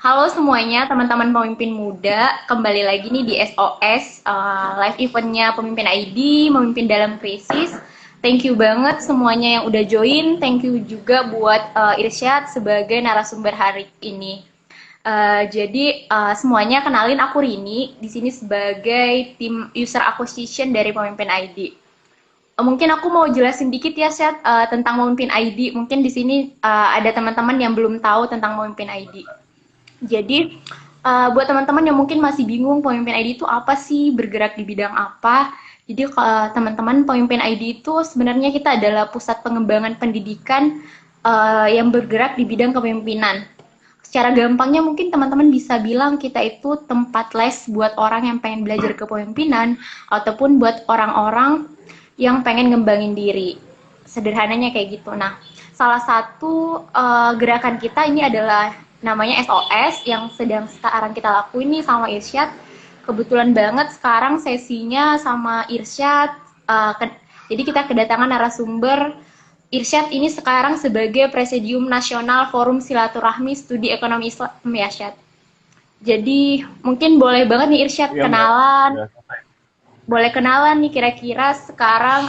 Halo semuanya, teman-teman pemimpin muda. Kembali lagi nih di SOS, live eventnya Pemimpin ID, Memimpin Dalam Krisis. Thank you banget semuanya yang udah join. Thank you juga buat Irsyad sebagai narasumber hari ini. Semuanya kenalin aku Rini, di sini sebagai tim user acquisition dari Pemimpin ID. Mungkin aku mau jelasin dikit ya, Syad, tentang Memimpin ID. Mungkin di sini ada teman-teman yang belum tahu tentang Memimpin ID. Jadi, buat teman-teman yang mungkin masih bingung pemimpin ID itu apa sih, bergerak di bidang apa. Jadi, teman-teman, pemimpin ID itu sebenarnya kita adalah pusat pengembangan pendidikan yang bergerak di bidang kepemimpinan. Secara gampangnya mungkin teman-teman bisa bilang kita itu tempat les buat orang yang pengen belajar kepemimpinan ataupun buat orang-orang yang pengen ngembangin diri. Sederhananya kayak gitu. Nah, salah satu gerakan kita ini adalah namanya SOS yang sedang sekarang kita lakuin nih sama Irsyad. Kebetulan banget sekarang sesinya sama Irsyad. Jadi kita kedatangan narasumber Irsyad ini sekarang sebagai Presidium Nasional Forum Silaturahmi Studi Ekonomi Islam ya, Irsyad. Jadi mungkin boleh banget nih Irsyad Iya Mbak, kenalan, udah selesai. boleh kenalan nih kira-kira sekarang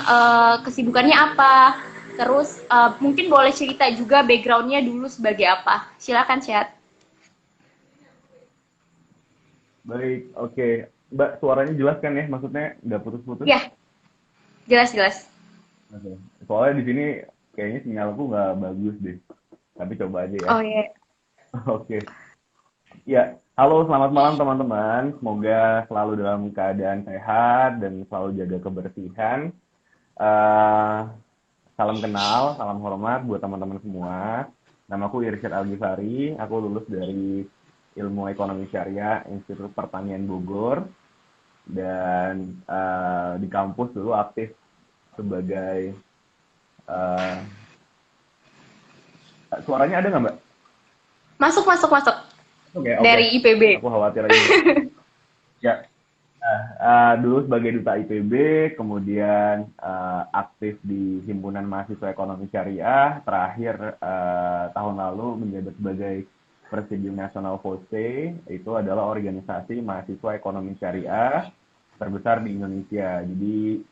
kesibukannya apa. Terus mungkin boleh cerita juga backgroundnya dulu sebagai apa. Silakan Syad. Baik, oke. Mbak, suaranya jelas kan ya? Maksudnya nggak putus-putus? Ya, jelas-jelas. Oke. Soalnya di sini kayaknya sinyalku nggak bagus deh. Tapi coba aja ya. Oh ya. Oke. Ya, halo selamat malam teman-teman. Semoga selalu dalam keadaan sehat dan selalu jaga kebersihan. Eh, Salam kenal, salam hormat buat teman-teman semua. Namaku Irsyad Al-Ghifari. Aku lulus dari Ilmu Ekonomi Syariah Institut Pertanian Bogor. Dan di kampus dulu aktif sebagai eh, suaranya ada nggak Mbak? Masuk, masuk, masuk. Oke, oke. Dari IPB. Aku khawatir aja. Ya, dulu sebagai duta IPB, kemudian aktif di Himpunan Mahasiswa Ekonomi Syariah, terakhir tahun lalu menjabat sebagai Presidium Nasional FOSE, itu adalah organisasi mahasiswa ekonomi syariah terbesar di Indonesia. Jadi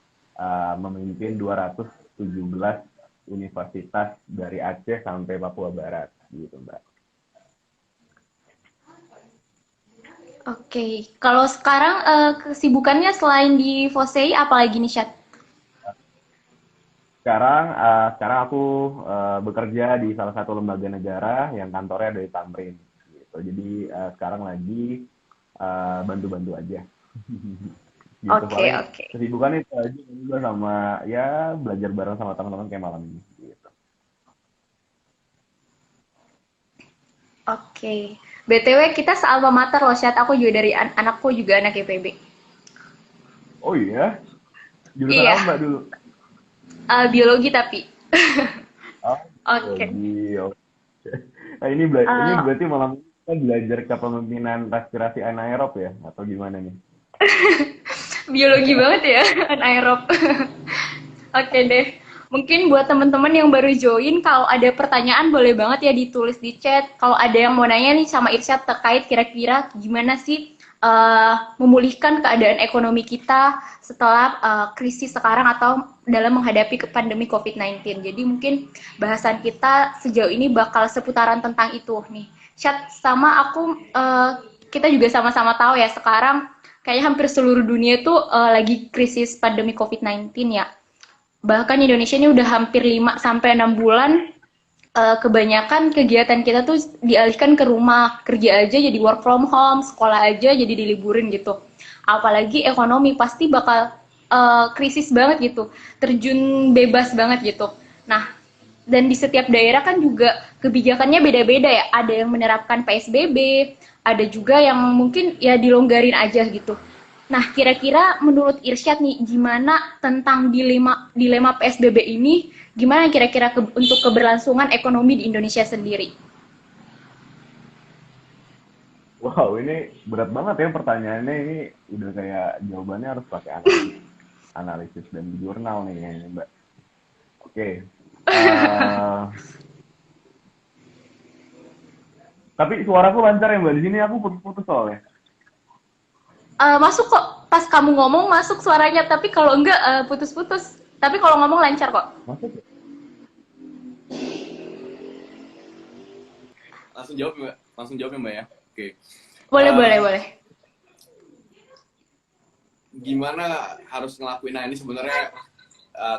memimpin 217 universitas dari Aceh sampai Papua Barat, gitu Mbak. Oke, kalau sekarang kesibukannya selain di Fosei, apalagi nih Syad? Sekarang aku bekerja di salah satu lembaga negara yang kantornya dari Tamrin, gitu. Jadi sekarang lagi bantu-bantu aja, gitu. Oke, Paling oke. kesibukan itu aja juga sama ya belajar bareng sama teman-teman kayak malam ini, gitu. Oke. BTW kita sealma mater loh, Syad. Aku juga dari anakku juga anak IPB. Oh iya, jurusan Iya, apa Mbak dulu? biologi tapi. Oh, Oke. biologi. Oke. Nah, ini Eh, berarti malam ini kita belajar kepemimpinan respirasi anaerob ya, atau gimana nih? biologi banget ya, anaerob. Oke deh. Mungkin buat teman-teman yang baru join, kalau ada pertanyaan boleh banget ya ditulis di chat. Kalau ada yang mau nanya nih sama Irsyad terkait kira-kira gimana sih memulihkan keadaan ekonomi kita setelah krisis sekarang atau dalam menghadapi pandemi COVID-19. Jadi mungkin bahasan kita sejauh ini bakal seputaran tentang itu nih. Syad sama aku kita juga sama-sama tahu ya sekarang kayaknya hampir seluruh dunia tuh lagi krisis pandemi COVID-19 ya. Bahkan Indonesia ini udah hampir 5 sampai 6 bulan kebanyakan kegiatan kita tuh dialihkan ke rumah, kerja aja jadi work from home, sekolah aja jadi diliburin gitu. Apalagi ekonomi pasti bakal krisis banget gitu, terjun bebas banget gitu. Nah, dan di setiap daerah kan juga kebijakannya beda-beda ya. Ada yang menerapkan PSBB, ada juga yang mungkin ya dilonggarin aja gitu. Nah, kira-kira menurut Irsyad nih, gimana tentang dilema PSBB ini? Gimana kira-kira untuk keberlangsungan ekonomi di Indonesia sendiri? Wow, ini berat banget ya pertanyaannya. Ini udah kayak jawabannya harus pakai analisis, analisis dan jurnal nih kayaknya, Mbak. Oke. eh Tapi suaraku lancar ya Mbak, di sini aku putus-putus soalnya. Masuk kok, pas kamu ngomong masuk suaranya, tapi kalau enggak putus-putus. Tapi kalau ngomong lancar kok. Masuk ya? Langsung jawab ya Mbak ya. Oke. Boleh, Eh, boleh, boleh. Gimana harus ngelakuin? Nah ini sebenarnya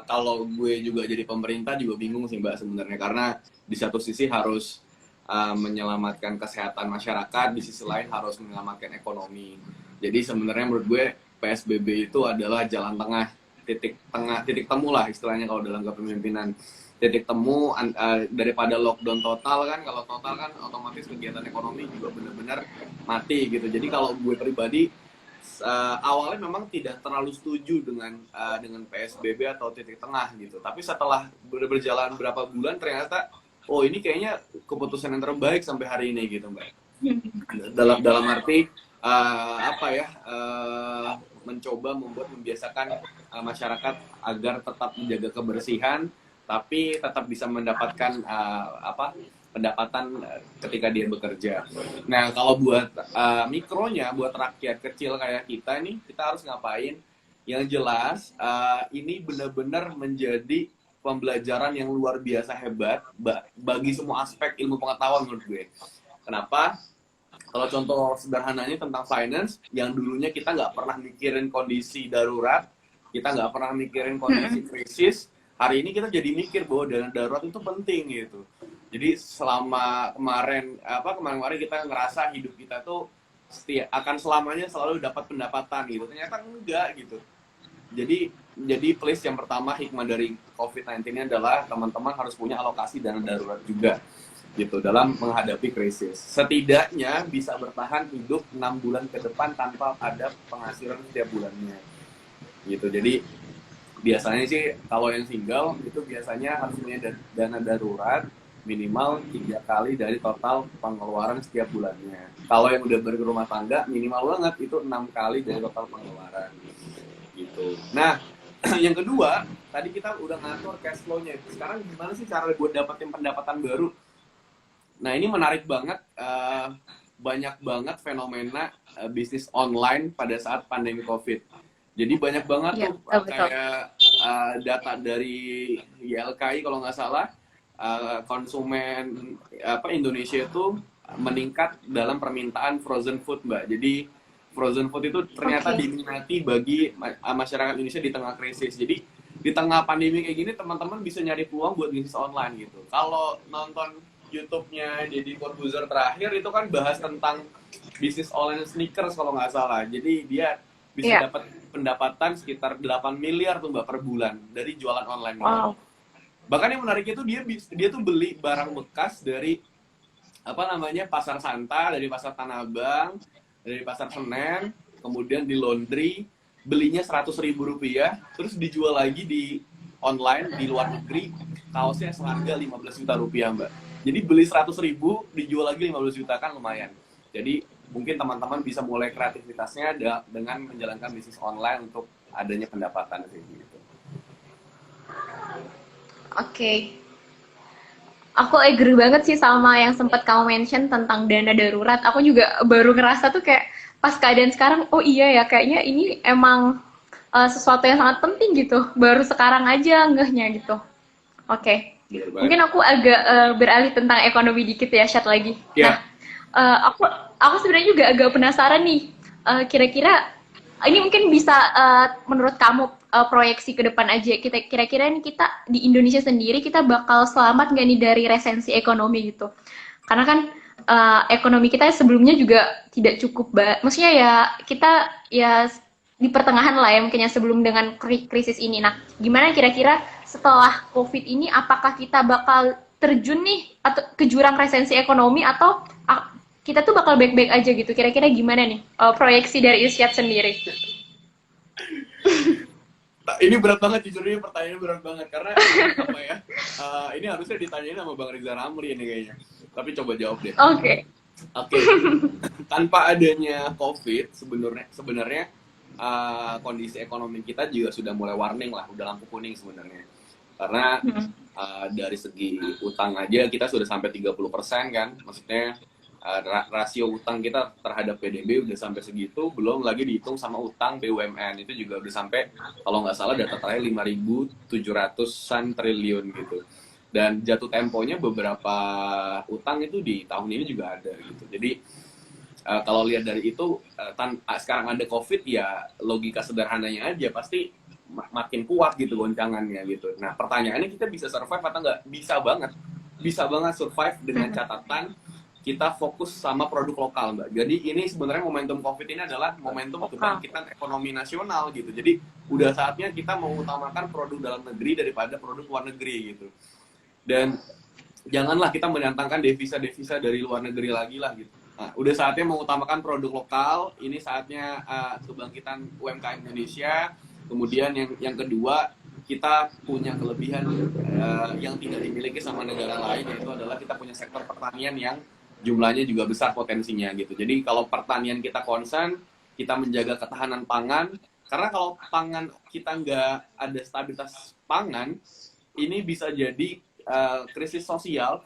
kalau gue juga jadi pemerintah juga bingung sih Mbak sebenarnya, karena di satu sisi harus menyelamatkan kesehatan masyarakat, di sisi lain harus menyelamatkan ekonomi. Jadi sebenarnya menurut gue PSBB itu adalah jalan tengah, titik temu lah istilahnya kalau dalam kepemimpinan. Titik temu daripada lockdown total kan, kalau total kan otomatis kegiatan ekonomi juga benar-benar mati gitu. Jadi kalau gue pribadi awalnya memang tidak terlalu setuju dengan PSBB atau titik tengah gitu. Tapi setelah berjalan berapa bulan ternyata oh ini kayaknya keputusan yang terbaik sampai hari ini gitu Mbak. Dalam arti mencoba membiasakan masyarakat agar tetap menjaga kebersihan tapi tetap bisa mendapatkan pendapatan ketika dia bekerja. Nah, kalau buat mikronya, buat rakyat kecil kayak kita nih, kita harus ngapain? Yang jelas, ini benar-benar menjadi pembelajaran yang luar biasa hebat bagi semua aspek ilmu pengetahuan menurut gue. Kenapa? Kalau contoh sederhananya tentang finance, yang dulunya kita nggak pernah mikirin kondisi darurat, kita nggak pernah mikirin kondisi krisis, hari ini kita jadi mikir bahwa dana darurat itu penting gitu. Jadi selama kemarin kita ngerasa hidup kita tuh akan selamanya selalu dapat pendapatan gitu. Ternyata enggak gitu. Jadi please, yang pertama hikmah dari COVID-19 ini adalah teman-teman harus punya alokasi dana darurat juga gitu dalam menghadapi krisis. Setidaknya bisa bertahan hidup 6 bulan ke depan tanpa ada penghasilan setiap bulannya. Gitu. Jadi biasanya sih kalau yang single itu biasanya harus punya dana darurat minimal 3 kali dari total pengeluaran setiap bulannya. Kalau yang udah berumah tangga minimal banget itu 6 kali dari total pengeluaran. Gitu. Nah, yang kedua, tadi kita udah ngatur cash flow-nya. Sekarang gimana sih cara buat dapetin pendapatan baru? Nah, ini menarik banget. Banyak banget fenomena bisnis online pada saat pandemi COVID. Jadi banyak banget Ya, tuh betul. kayak data dari YLKI kalau nggak salah, konsumen Indonesia itu meningkat dalam permintaan frozen food Mbak. Jadi frozen food itu ternyata diminati bagi masyarakat Indonesia di tengah krisis. Jadi di tengah pandemi kayak gini teman-teman bisa nyari peluang buat bisnis online gitu. Kalau nonton YouTube-nya Deddy Corbuzier terakhir itu kan bahas tentang bisnis online sneakers kalau nggak salah. Jadi dia bisa dapat pendapatan sekitar 8 miliar tuh Mbak per bulan dari jualan online. Wow. Bahkan yang menariknya itu dia tuh beli barang bekas dari Pasar Santa, dari Pasar Tanah Abang, dari Pasar Senen, kemudian di laundry, belinya Rp100.000, terus dijual lagi di online di luar negeri, kaosnya seharga 15 juta rupiah Mbak. Jadi beli 100.000, dijual lagi 15 juta, kan lumayan. Jadi mungkin teman-teman bisa mulai kreativitasnya dengan menjalankan bisnis online untuk adanya pendapatan kayak gitu. Oke. Aku agree banget sih sama yang sempat kamu mention tentang dana darurat. Aku juga baru ngerasa tuh kayak pas keadaan sekarang, oh iya ya, kayaknya ini emang sesuatu yang sangat penting gitu. Baru sekarang aja ngehnya gitu. Oke. Mungkin aku agak beralih tentang ekonomi dikit ya, Syat lagi. Yeah. Nah, aku sebenarnya juga agak penasaran nih. Kira-kira ini mungkin bisa menurut kamu proyeksi ke depan aja. Kira-kira nih kita di Indonesia sendiri kita bakal selamat nggak nih dari resensi ekonomi gitu? Karena kan ekonomi kita sebelumnya juga tidak cukup, maksudnya ya kita ya di pertengahan lah ya mungkin ya sebelum dengan krisis ini. Nah, gimana kira-kira setelah COVID ini apakah kita bakal terjun nih atau ke jurang resensi ekonomi atau kita tuh bakal baik-baik aja gitu? Kira-kira gimana nih proyeksi dari Irsyad sendiri? Ini berat banget, jujur ini pertanyaannya berat banget karena ini harusnya ditanyain sama Bang Riza Ramli ini kayaknya. Tapi coba jawab deh. Oke. Tanpa adanya COVID sebenarnya kondisi ekonomi kita juga sudah mulai warning lah, udah lampu kuning sebenarnya. Karena dari segi utang aja kita sudah sampai 30% kan, maksudnya rasio utang kita terhadap PDB udah sampai segitu, belum lagi dihitung sama utang BUMN itu juga udah sampai, kalau nggak salah data terakhir 5.700-an triliun gitu. Dan jatuh temponya beberapa utang itu di tahun ini juga ada gitu. Jadi kalau lihat dari itu, sekarang ada COVID ya logika sederhananya aja pasti makin kuat gitu goncangannya gitu. Nah pertanyaannya kita bisa survive atau nggak? Bisa banget survive dengan catatan kita fokus sama produk lokal, Mbak. Jadi ini sebenarnya momentum COVID ini adalah momentum kebangkitan ekonomi nasional gitu. Jadi udah saatnya kita mengutamakan produk dalam negeri daripada produk luar negeri gitu. Dan janganlah kita mendatangkan devisa-devisa dari luar negeri lagi lah gitu. Nah, udah saatnya mengutamakan produk lokal. Ini saatnya kebangkitan UMKM Indonesia. Kemudian yang kedua, kita punya kelebihan yang tidak dimiliki sama negara lain, yaitu adalah kita punya sektor pertanian yang jumlahnya juga besar potensinya gitu. Jadi kalau pertanian kita concern, kita menjaga ketahanan pangan, karena kalau pangan kita nggak ada stabilitas pangan, ini bisa jadi krisis sosial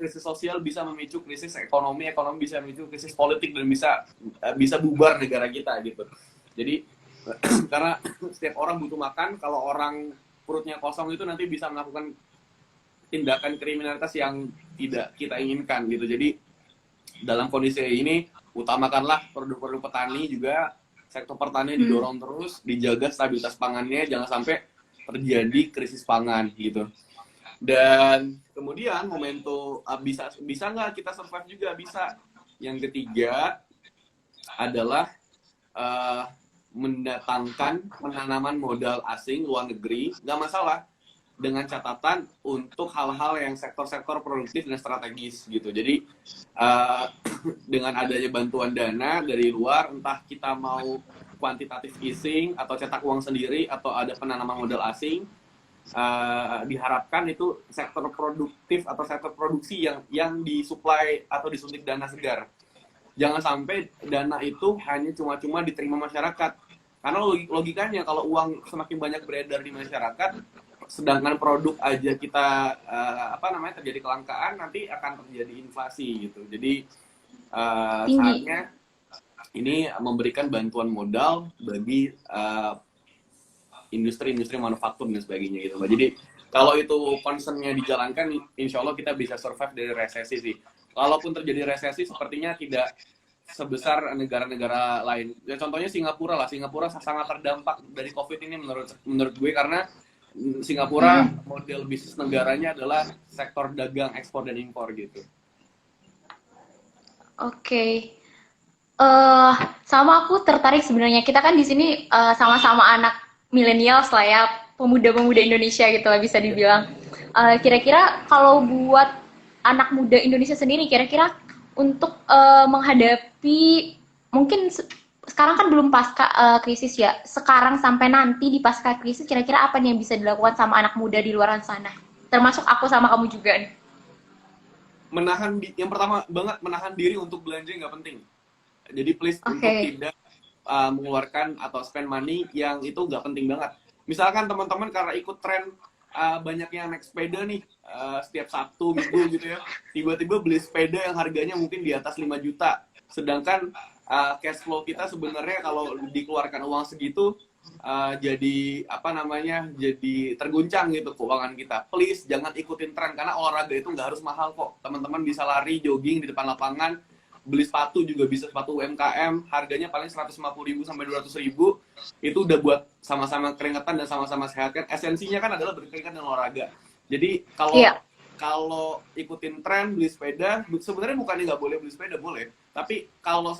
bisa memicu krisis ekonomi bisa memicu krisis politik, dan bisa bubar negara kita gitu. Jadi karena setiap orang butuh makan, kalau orang perutnya kosong itu nanti bisa melakukan tindakan kriminalitas yang tidak kita inginkan gitu. Jadi dalam kondisi ini utamakanlah produk-produk petani juga, sektor pertanian didorong terus, dijaga stabilitas pangannya, jangan sampai terjadi krisis pangan gitu. Dan kemudian momentum bisa nggak kita survive juga? Bisa. Yang ketiga adalah mendatangkan penanaman modal asing luar negeri, nggak masalah, dengan catatan untuk hal-hal yang sektor-sektor produktif dan strategis gitu. Jadi dengan adanya bantuan dana dari luar, entah kita mau quantitative easing atau cetak uang sendiri atau ada penanaman modal asing, diharapkan itu sektor produktif atau sektor produksi yang disuplai atau disuntik dana segar. Jangan sampai dana itu hanya cuma-cuma diterima masyarakat. Karena logikanya kalau uang semakin banyak beredar di masyarakat, sedangkan produk aja kita terjadi kelangkaan, nanti akan terjadi inflasi gitu. Jadi saatnya ini memberikan bantuan modal bagi industri-industri manufaktur dan sebagainya gitu. Jadi kalau itu concernnya dijalankan, insya Allah kita bisa survive dari resesi sih. Kalaupun terjadi resesi, sepertinya tidak sebesar negara-negara lain. Ya, contohnya Singapura lah. Singapura sangat terdampak dari COVID ini menurut gue, karena Singapura model bisnis negaranya adalah sektor dagang, ekspor dan impor gitu. Oke. Sama aku tertarik sebenarnya. Kita kan di sini sama-sama anak milenials lah ya, pemuda-pemuda Indonesia gitu lah bisa dibilang. Kira-kira kalau buat anak muda Indonesia sendiri, kira-kira untuk menghadapi, mungkin sekarang kan belum pasca krisis ya, sekarang sampai nanti di pasca krisis, kira-kira apa nih yang bisa dilakukan sama anak muda di luar sana? Termasuk aku sama kamu juga nih. Yang pertama banget, menahan diri untuk belanja nggak penting. Jadi please untuk tidak mengeluarkan atau spend money yang itu nggak penting banget. Misalkan teman-teman karena ikut tren banyak yang naik sepeda nih setiap Sabtu, Minggu gitu ya, tiba-tiba beli sepeda yang harganya mungkin di atas 5 juta. Sedangkan cash flow kita sebenarnya kalau dikeluarkan uang segitu jadi jadi terguncang gitu keuangan kita. Please jangan ikutin tren, karena olahraga itu nggak harus mahal kok. Teman-teman bisa lari, jogging di depan lapangan, beli sepatu juga bisa, sepatu UMKM harganya paling 150.000 sampai 200.000. Itu udah buat sama-sama keringetan dan sama-sama sehat kan. Esensinya kan adalah berkeringat dan olahraga. Jadi kalau ikutin tren beli sepeda, sebenarnya bukannya nggak boleh beli sepeda, boleh. Tapi kalau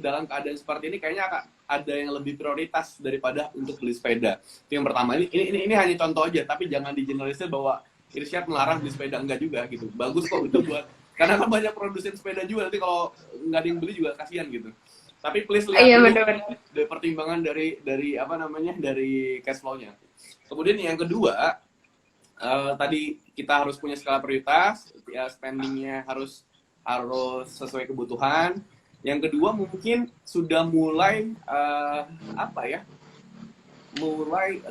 dalam keadaan seperti ini kayaknya ada yang lebih prioritas daripada untuk beli sepeda. Itu yang pertama. Ini hanya contoh aja, tapi jangan digeneralisir bahwa Irsyad melarang beli sepeda, enggak juga gitu. Bagus kok itu buat, karena kan banyak produsen sepeda juga, nanti kalau nggak ada yang beli juga kasihan gitu. Tapi please lihat dari pertimbangan dari cash flow-nya. Kemudian yang kedua, tadi kita harus punya skala prioritas, ya spendingnya harus sesuai kebutuhan. Yang kedua mungkin sudah mulai mulai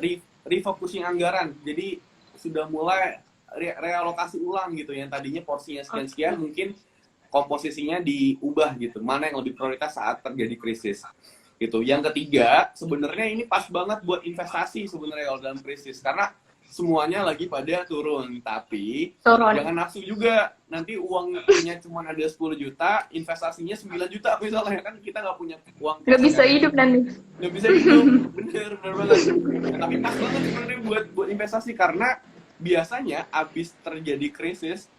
refocusing anggaran. Jadi sudah mulai realokasi ulang gitu, yang tadinya porsinya sekian-sekian mungkin komposisinya diubah gitu. Mana yang lebih prioritas saat terjadi krisis gitu. Yang ketiga, sebenarnya ini pas banget buat investasi sebenarnya kalau dalam krisis, karena semuanya lagi pada turun, tapi jangan nafsu juga. Nanti uangnya cuma ada 10 juta, investasinya 9 juta misalnya, kan kita nggak punya uang. Nggak bisa hidup nanti. Nggak bisa hidup, bener banget. Nah, tapi pas banget sebenarnya buat investasi, karena biasanya abis terjadi krisis,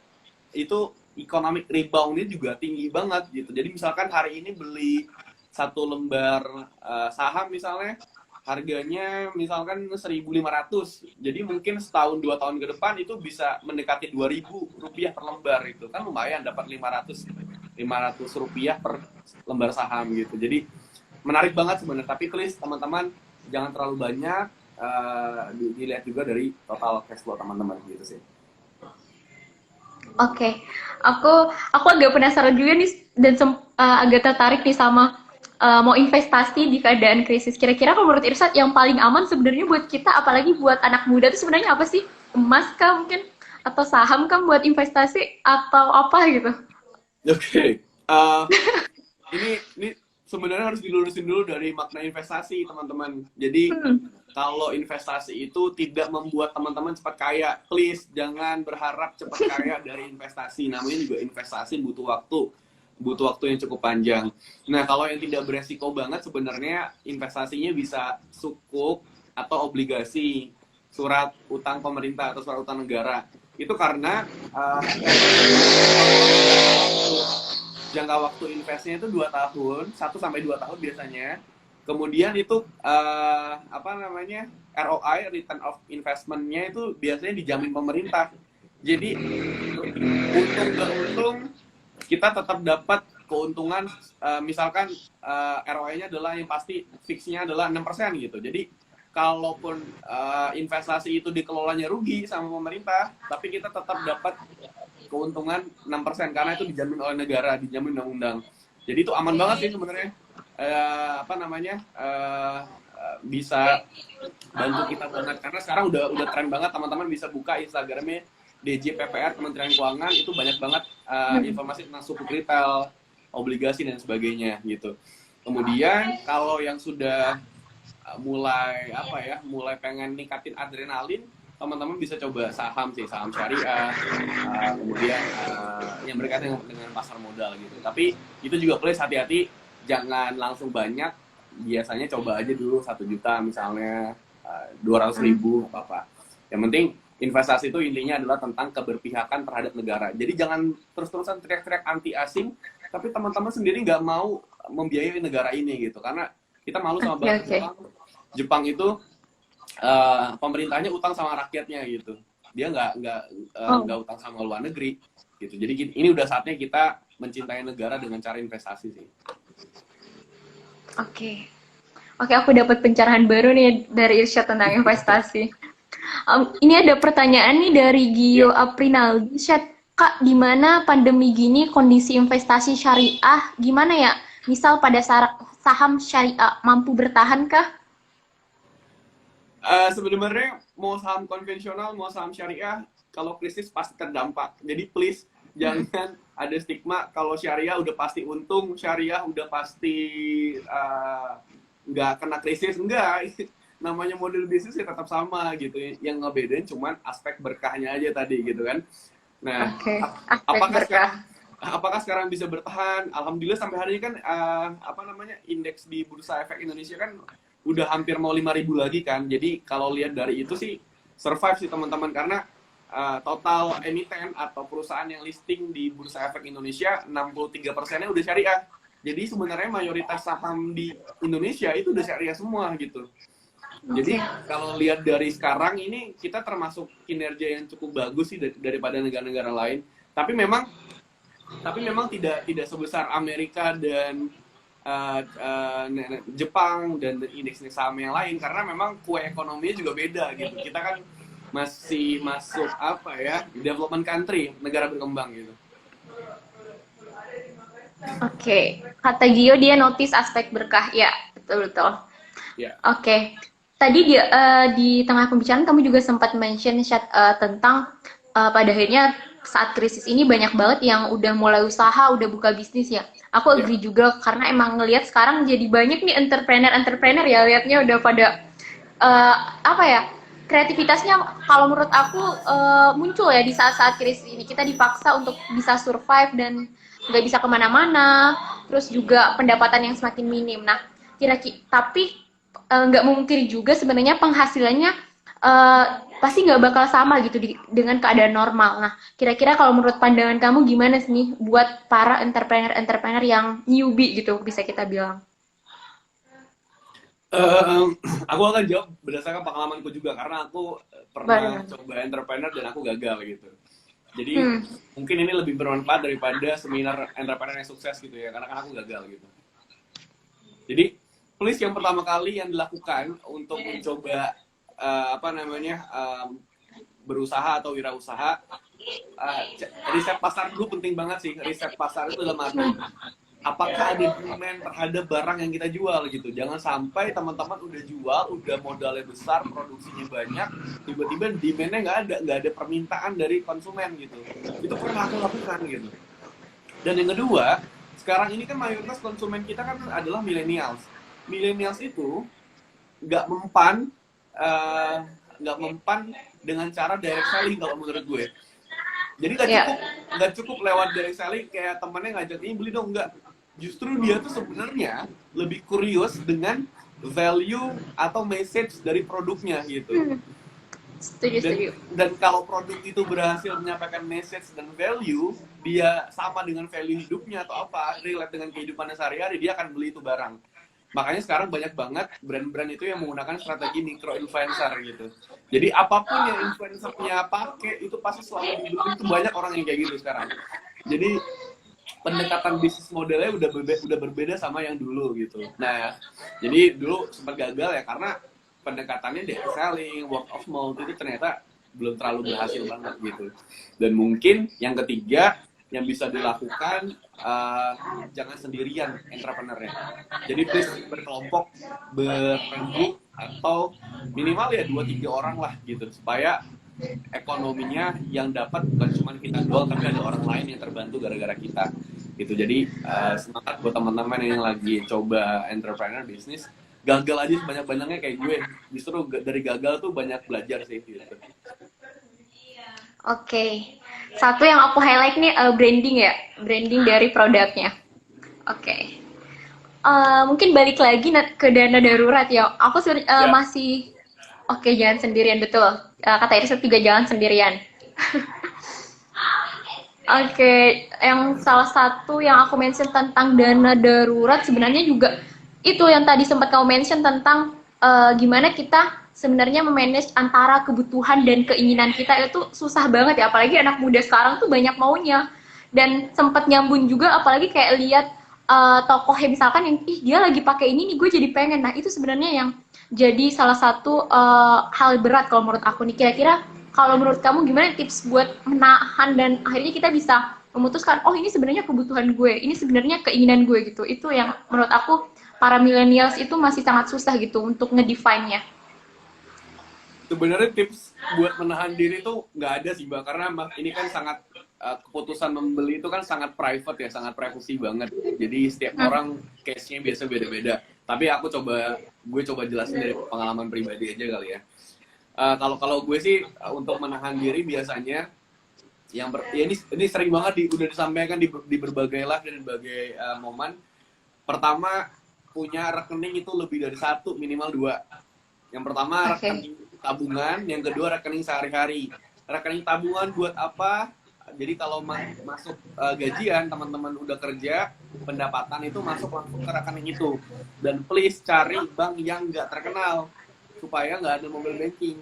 itu economic rebound-nya juga tinggi banget gitu. Jadi misalkan hari ini beli satu lembar saham misalnya, harganya misalkan 1.500, jadi mungkin setahun 2 tahun ke depan itu bisa mendekati 2.000 rupiah per lembar. Itu kan lumayan, dapat 500 rupiah per lembar saham gitu. Jadi menarik banget sebenarnya, tapi please teman-teman jangan terlalu banyak, dilihat juga dari total cash flow teman-teman gitu sih. Oke. Aku agak penasaran juga nih, dan agak tertarik nih sama mau investasi di keadaan krisis. Kira-kira kalau menurut Irsyad yang paling aman sebenarnya buat kita, apalagi buat anak muda, itu sebenarnya apa sih? Emas kah mungkin? Atau saham kah buat investasi? Atau apa gitu? Oke. Ini sebenarnya harus dilurusin dulu dari makna investasi, teman-teman. Jadi kalau investasi itu tidak membuat teman-teman cepat kaya, please jangan berharap cepat kaya dari investasi. Namanya juga investasi butuh waktu yang cukup panjang. Nah, kalau yang tidak beresiko banget sebenarnya investasinya bisa sukuk atau obligasi, surat utang pemerintah atau surat utang negara. Itu karena jangka waktu investnya itu 2 tahun, 1-2 tahun biasanya. Kemudian itu ROI, return of investment-nya itu biasanya dijamin pemerintah. Jadi untung gak untung kita tetap dapat keuntungan, misalkan ROI-nya adalah yang pasti fixnya adalah 6% gitu. Jadi kalaupun investasi itu dikelolanya rugi sama pemerintah, tapi kita tetap dapat keuntungan 6% karena itu dijamin oleh negara, dijamin undang-undang. Jadi itu aman banget sih sebenarnya. Bisa bantu kita banget, karena sekarang udah tren banget. Teman-teman bisa buka Instagramnya DJPPR, Kementerian Keuangan, itu banyak banget informasi tentang sukuk retail, obligasi dan sebagainya gitu. Kemudian kalau yang sudah mulai pengen ningkatin adrenalin, teman-teman bisa coba saham syariah, kemudian yang berkaitan dengan pasar modal gitu. Tapi itu juga please hati-hati, jangan langsung banyak. Biasanya coba aja dulu 1 juta misalnya, 200.000 apa-apa. Yang penting investasi itu intinya adalah tentang keberpihakan terhadap negara. Jadi jangan terus-terusan teriak-teriak anti asing, tapi teman-teman sendiri nggak mau membiayai negara ini gitu. Karena kita malu sama bahasa Jepang itu pemerintahnya utang sama rakyatnya gitu. Dia nggak utang sama luar negeri gitu. Jadi ini udah saatnya kita mencintai negara dengan cara investasi sih. Oke, aku dapat pencerahan baru nih dari Irsyad tentang investasi. Ini ada pertanyaan nih dari Gio Aprinaldi. Kak, gimana pandemi gini kondisi investasi syariah gimana ya? Misal pada saham syariah mampu bertahan kah? Sebenarnya mau saham konvensional, mau saham syariah, kalau krisis pasti terdampak. Jadi please jangan ada stigma kalau syariah udah pasti untung, syariah udah pasti nggak kena krisis. Enggak, namanya model bisnis ya tetap sama gitu. Yang ngebedain cuman aspek berkahnya aja tadi gitu kan. Nah, apakah sekarang bisa bertahan? Alhamdulillah sampai hari ini kan indeks di Bursa Efek Indonesia kan udah hampir mau 5.000 lagi kan. Jadi kalau lihat dari itu sih survive sih teman-teman, karena total emiten atau perusahaan yang listing di Bursa Efek Indonesia 63%-nya udah syariah. Jadi sebenarnya mayoritas saham di Indonesia itu udah syariah semua gitu. Jadi kalau lihat dari sekarang ini kita termasuk kinerja yang cukup bagus sih daripada negara-negara lain. Tapi memang tidak sebesar Amerika dan Jepang dan indeks saham yang lain, karena memang kue ekonominya juga beda gitu. Kita kan masih masuk development country, negara berkembang gitu. Oke, kata Gio dia notice aspek berkah, ya betul. Yeah. Oke, tadi di tengah pembicaraan kamu juga sempat mention tentang pada akhirnya saat krisis ini banyak banget yang udah mulai usaha, udah buka bisnis ya. Aku Ya. agree juga karena emang ngelihat sekarang jadi banyak nih entrepreneur ya, lihatnya udah pada eh, apa ya, kreativitasnya kalau menurut aku muncul ya di saat-saat krisis ini. Kita dipaksa untuk bisa survive dan nggak bisa kemana-mana, terus juga pendapatan yang semakin minim. Nah, kira-kira tapi nggak memungkiri juga sebenarnya penghasilannya eh, pasti nggak bakal sama gitu dengan keadaan normal. Nah, kira-kira kalau menurut pandangan kamu gimana sih nih buat para entrepreneur-entrepreneur yang newbie gitu bisa kita bilang? Eh, aku akan jawab berdasarkan pengalamanku juga karena aku pernah Baru. coba entrepreneur dan aku gagal gitu. Jadi Hmm. mungkin ini lebih bermanfaat daripada seminar entrepreneur yang sukses gitu ya, karena kan aku gagal gitu. Jadi please yang pertama kali yang dilakukan untuk mencoba apa namanya berusaha atau wirausaha, riset pasar dulu penting banget sih. Riset pasar itu dalam arti apakah ada demand terhadap barang yang kita jual gitu. Jangan sampai teman-teman udah jual, udah modalnya besar, produksinya banyak, tiba-tiba demand-nya nggak ada permintaan dari konsumen gitu. Itu pernah aku lakukan gitu. Dan yang kedua, sekarang ini kan mayoritas konsumen kita kan adalah millennials. Millennials itu nggak mempan, nggak mempan dengan cara direct selling kalau menurut gue. Jadi nggak cukup lewat direct selling kayak temennya ngajak ini beli dong, nggak. Justru dia tuh sebenarnya lebih curious dengan value atau message dari produknya gitu. Setuju. Dan kalau produk itu berhasil menyampaikan message dan value, dia sama dengan value hidupnya atau apa, relate dengan kehidupannya sehari-hari, dia akan beli itu barang. Makanya sekarang banyak banget brand-brand itu yang menggunakan strategi micro influencer gitu. Jadi apapun yang influencernya pakai itu pasti selalu dibeli. Itu banyak orang yang kayak gitu sekarang. Jadi pendekatan bisnis modelnya udah berbeda sama yang dulu gitu. Nah, jadi dulu sempat gagal ya karena pendekatannya direct selling, word of mouth itu ternyata belum terlalu berhasil banget gitu. Dan mungkin yang ketiga yang bisa dilakukan, jangan sendirian entrepreneurnya. Jadi please berkelompok, berembuk, atau minimal ya 2-3 orang lah gitu supaya ekonominya yang dapat bukan cuma kita doang tapi ada orang lain yang terbantu gara-gara kita gitu. Jadi semangat buat teman-teman yang lagi coba entrepreneur bisnis, gagal aja sebanyak-banyaknya kayak gue. Justru dari gagal tuh banyak belajar sih gitu. Oke. Satu yang aku highlight nih branding ya, branding dari produknya. Oke. Mungkin balik lagi ke dana darurat ya. Aku Ya. masih oke, jangan sendirian, betul. Kata Irsa juga jangan sendirian. Oke, yang salah satu yang aku mention tentang dana darurat sebenarnya juga itu yang tadi sempat kamu mention tentang gimana kita sebenarnya memanage antara kebutuhan dan keinginan kita itu susah banget ya, apalagi anak muda sekarang tuh banyak maunya. Dan sempat nyambung juga apalagi kayak lihat tokohnya misalkan yang ih dia lagi pakai ini nih gue jadi pengen. Nah, itu sebenarnya yang jadi salah satu hal berat kalau menurut aku nih. Kira-kira kalau menurut kamu gimana tips buat menahan dan akhirnya kita bisa memutuskan oh ini sebenarnya kebutuhan gue, ini sebenarnya keinginan gue gitu. Itu yang menurut aku para millennials itu masih sangat susah gitu untuk ngedefine-nya. Sebenarnya tips buat menahan diri tuh nggak ada sih Mbak, karena ini kan sangat keputusan membeli itu kan sangat private ya, sangat privacy banget. Jadi setiap orang case-nya biasa beda-beda. Tapi gue coba jelasin dari pengalaman pribadi aja kali ya. Kalau gue sih untuk menahan diri biasanya ya ini sering banget udah disampaikan di berbagai live dan berbagai momen. Pertama, punya rekening itu lebih dari satu, minimal 2. Yang pertama rekening tabungan, yang kedua rekening sehari-hari. Rekening tabungan buat apa? Jadi kalau masuk gajian, teman-teman udah kerja, pendapatan itu masuk langsung ke rekening itu. Dan please cari bank yang nggak terkenal supaya nggak ada mobile banking.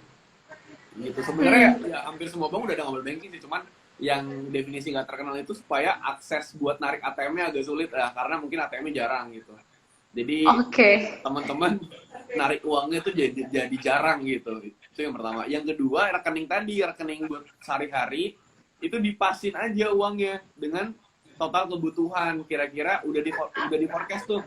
Gitu. Sebenarnya ya hampir semua bank udah ada mobile banking sih, cuman yang definisi nggak terkenal itu supaya akses buat narik ATM-nya agak sulit ya, karena mungkin ATM-nya jarang gitu. Jadi teman-teman narik uangnya tuh jadi jarang gitu. Itu yang pertama. Yang kedua, rekening buat sehari-hari itu dipasin aja uangnya dengan total kebutuhan. Kira-kira udah di forecast tuh,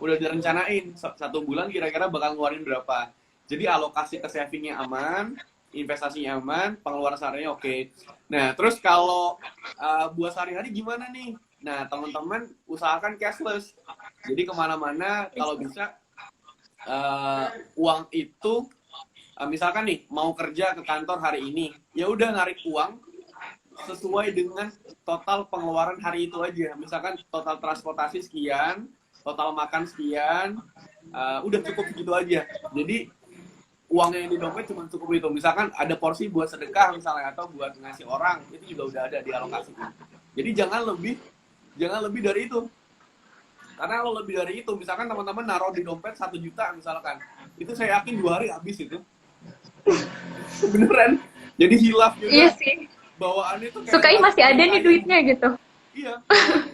udah direncanain 1 bulan kira-kira bakal ngeluarin berapa. Jadi alokasi ke savingnya aman, investasinya aman, pengeluaran sehariannya oke. Nah, terus kalau buat sehari-hari gimana nih? Nah, teman-teman usahakan cashless. Jadi kemana-mana kalau bisa uang itu, misalkan nih mau kerja ke kantor hari ini, ya udah narik uang sesuai dengan total pengeluaran hari itu aja. Misalkan total transportasi sekian, total makan sekian, udah cukup gitu aja. Jadi uang yang di dompet cuma cukup itu. Misalkan ada porsi buat sedekah misalnya atau buat ngasih orang, itu juga udah ada di alokasi. Jadi jangan lebih dari itu. Karena kalau lebih dari itu, misalkan teman-teman naruh di dompet 1 juta misalkan, itu saya yakin 2 hari habis itu. Beneran. Jadi hilaf juga. Iya sih. Bawaannya tuh kayak Sukai masih ada nih duitnya gitu. Iya,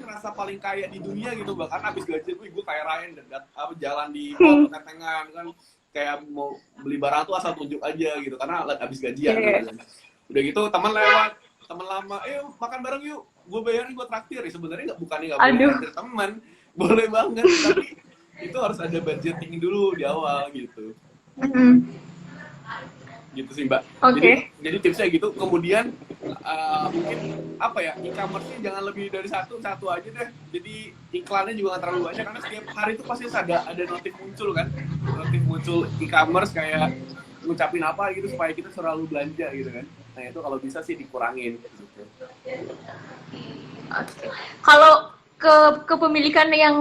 ngerasa paling kaya di dunia gitu, bahkan habis gaji gue kaya Ryan dan jalan di tentengan kan kayak mau beli barang tuh asal tunjuk aja gitu karena habis gajian. Gitu. Udah gitu teman lewat, teman lama, makan bareng yuk, gue bayarin, gue traktir. Ya, sebenarnya bukannya nggak boleh traktir teman, boleh banget, tapi itu harus ada budgeting dulu di awal gitu. Gitu sih Mbak. Jadi tipsnya gitu. Kemudian mungkin apa ya, e-commerce-nya jangan lebih dari satu aja deh. Jadi iklannya juga nggak terlalu banyak karena setiap hari itu pasti ada notif muncul kan, notif muncul e-commerce kayak ngucapin apa gitu supaya kita selalu belanja gitu kan. Nah itu kalau bisa sih dikurangin. Gitu. Kalau kepemilikan yang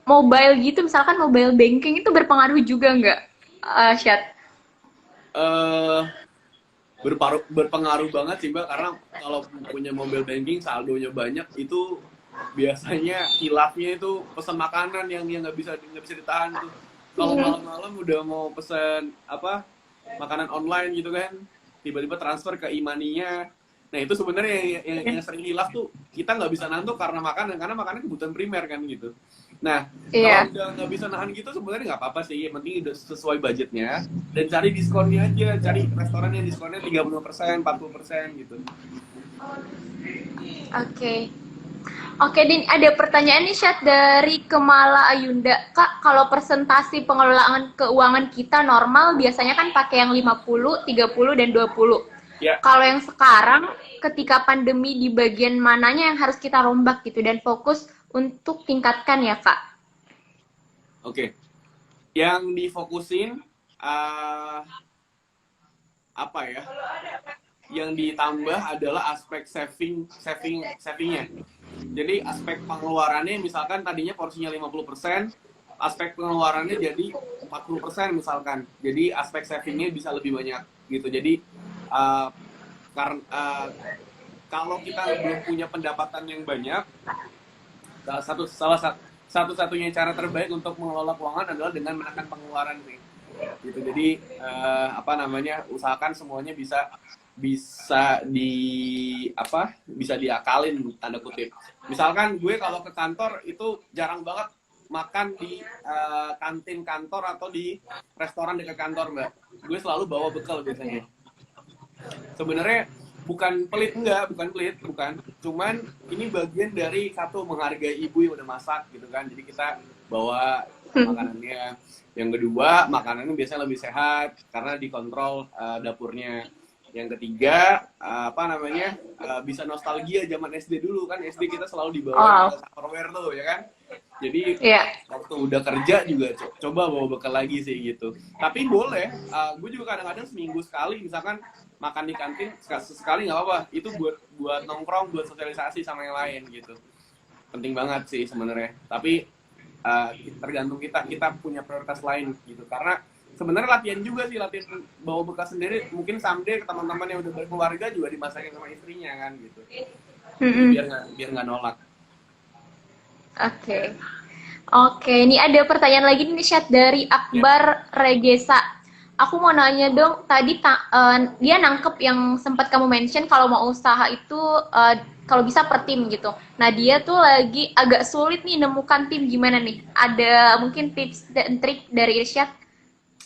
mobile gitu, misalkan mobile banking itu berpengaruh juga nggak, Syad? Berpengaruh banget sih Mbak, karena kalau punya mobile banking saldonya banyak itu biasanya hilafnya itu pesan makanan yang nggak bisa ditahan tuh. Kalau malam-malam udah mau pesan makanan online gitu kan, tiba-tiba transfer ke e-money-nya. Nah itu sebenarnya yang sering hilaf tuh kita nggak bisa nantuk karena makanan kebutuhan primer kan gitu. Nah, kalau udah nggak bisa nahan gitu sebenarnya nggak apa-apa sih, yang penting udah sesuai budgetnya dan cari diskonnya aja, cari restoran yang diskonnya 30%, 40% gitu. Oke, Din, ada pertanyaan nih Syad dari Kemala Ayunda. Kak, kalau presentasi pengelolaan keuangan kita normal biasanya kan pakai yang 50, 30, dan 20. Yeah. Kalau yang sekarang ketika pandemi di bagian mananya yang harus kita rombak gitu dan fokus untuk tingkatkan ya Kak? Oke. Yang difokusin apa ya? Yang ditambah adalah aspek savingnya. Jadi aspek pengeluarannya misalkan tadinya porsinya 50%, aspek pengeluarannya jadi 40% misalkan. Jadi aspek savingnya bisa lebih banyak gitu. Jadi karena kalau kita belum punya pendapatan yang banyak, salah satu-satunya cara terbaik untuk mengelola keuangan adalah dengan menekan pengeluaran sih. Gitu. Jadi usahakan semuanya bisa diakalin tanda kutip. Misalkan gue kalau ke kantor itu jarang banget makan di kantin kantor atau di restoran dekat kantor Mbak. Gue selalu bawa bekal biasanya. Sebenarnya bukan pelit, bukan. Cuman ini bagian dari satu menghargai ibu yang udah masak gitu kan. Jadi kita bawa makanannya. Yang kedua, makanannya biasanya lebih sehat karena dikontrol dapurnya. Yang ketiga, bisa nostalgia zaman SD dulu kan. SD kita selalu dibawa Tupperware tuh ya kan. Jadi waktu udah kerja juga coba bawa bekal lagi sih gitu. Tapi boleh, gue juga kadang-kadang seminggu sekali misalkan makan di kantin sekali nggak apa-apa. Itu buat nongkrong, buat sosialisasi sama yang lain gitu. Penting banget sih sebenarnya. Tapi tergantung kita punya prioritas lain gitu. Karena sebenarnya latihan bawa bekal sendiri. Mungkin someday teman-teman yang udah berkeluarga juga dimasakin sama istrinya kan gitu. Biar nggak nolak. Oke, ini ada pertanyaan lagi nih Syad dari Akbar Regesa. Aku mau nanya dong, tadi dia nangkep yang sempat kamu mention kalau mau usaha itu kalau bisa per tim gitu. Nah dia tuh lagi agak sulit nih nemukan tim, gimana nih? Ada mungkin tips dan trik dari Irsyad